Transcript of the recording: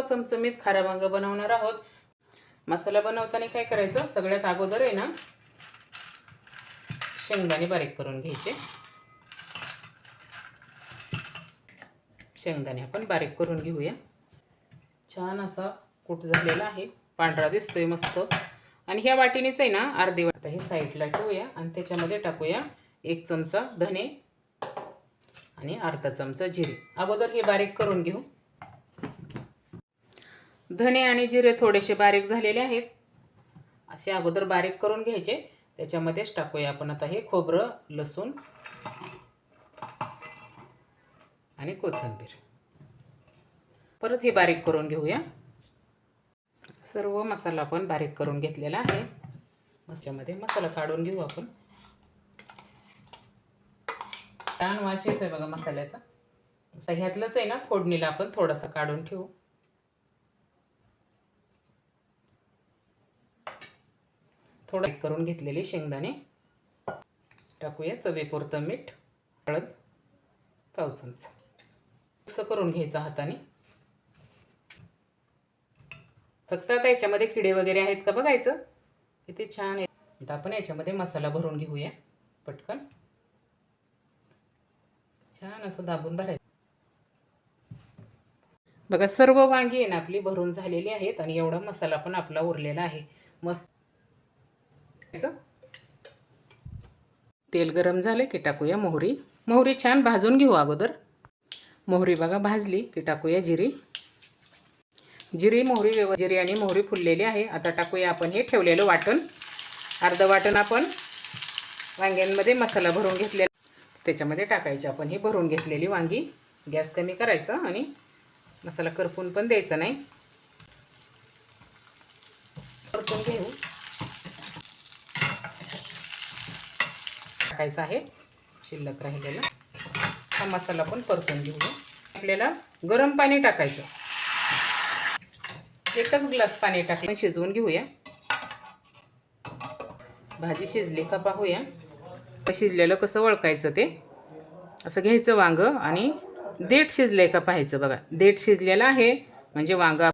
चमचमीत खारा वांग बनवणार आहोत। मसाला बनवताना काय करायचं, सगळ्यात अगोदर आहे ना शेंगदाणे बारीक करून घ्यायचे। शेंगदाणे आपण बारीक करून घेऊया। छान असा कूट झालेला आहे, पांढरा दिसतोय मस्त। आणि ह्या वाटीनेच आहे ना अर्धी वाटी आता हे साईडला ठेवूया आणि त्याच्यामध्ये टाकूया 1 चमचा धने आणि अर्धा चमचा जिरे। अगोदर हे बारीक करून घेऊ। धने आणि जिरे थोडेसे बारीक झालेले आहेत, असे अगोदर बारीक करून घ्यायचे। त्याच्यामध्येच टाकूया आपण आता हे खोबरं, लसूण आणि कोथिंबीर। परत हे बारीक करून घेऊया। सर्व मसाला आपण बारीक करून घेतलेला आहे। मसाल्यामध्ये मसाला काढून घेऊ आपण। छान वास येतोय बघा मसाल्याचा। ह्यातलंच आहे ना फोडणीला आपण थोडासा काढून ठेवू। थोडं करून घेतलेले शेंगदाणे टाकूया, चवीपुरतं मीठ, हळद पाव चमचा, मिक्स करून घ्यायचं हाताने। फक्त आता याच्यामध्ये किडे वगैरे आहेत का बघायचं, किती छान आहे। आता आपण याच्यामध्ये मसाला भरून घेऊया पटकन। छान असं दाबून भरायचं बघा। सर्व वांगी आहे ना आपली भरून झालेली आहेत आणि एवढा मसाला पण आपला उरलेला आहे मस्त। तेल गरम झाले की टाकूया मोहरी। मोहरी छान भाजून घेऊ अगोदर। मोहरी बघा भाजली की टाकूया जिरी। जिरी आणि मोहरी फुललेली आहे। आता टाकूया आपण हे ठेवलेलं वाटण। अर्ध वाटण आपण वांग्यांमध्ये मसाला भरून घेतलेला त्याच्यामध्ये टाकायचे आपण हे भरून घेतलेली वांगी। गॅस कमी करायचा आणि मसाला करपून पण द्यायचा नाही, परतून घेऊ। टाकायचा आहे शिल्लक राहिलेला हा मसाला पण परतून घेऊया। आपल्याला गरम पाणी टाकायचं, 1 ग्लास पाणी टाकून शिजवून घेऊया। भाजी शिजली का पाहूया। शिजलेलं कसं ओळखायचं ते असं घ्यायचं वांग आणि देठ शिजलंय का पाहायचं बघा। देठ शिजलेलं आहे म्हणजे वांग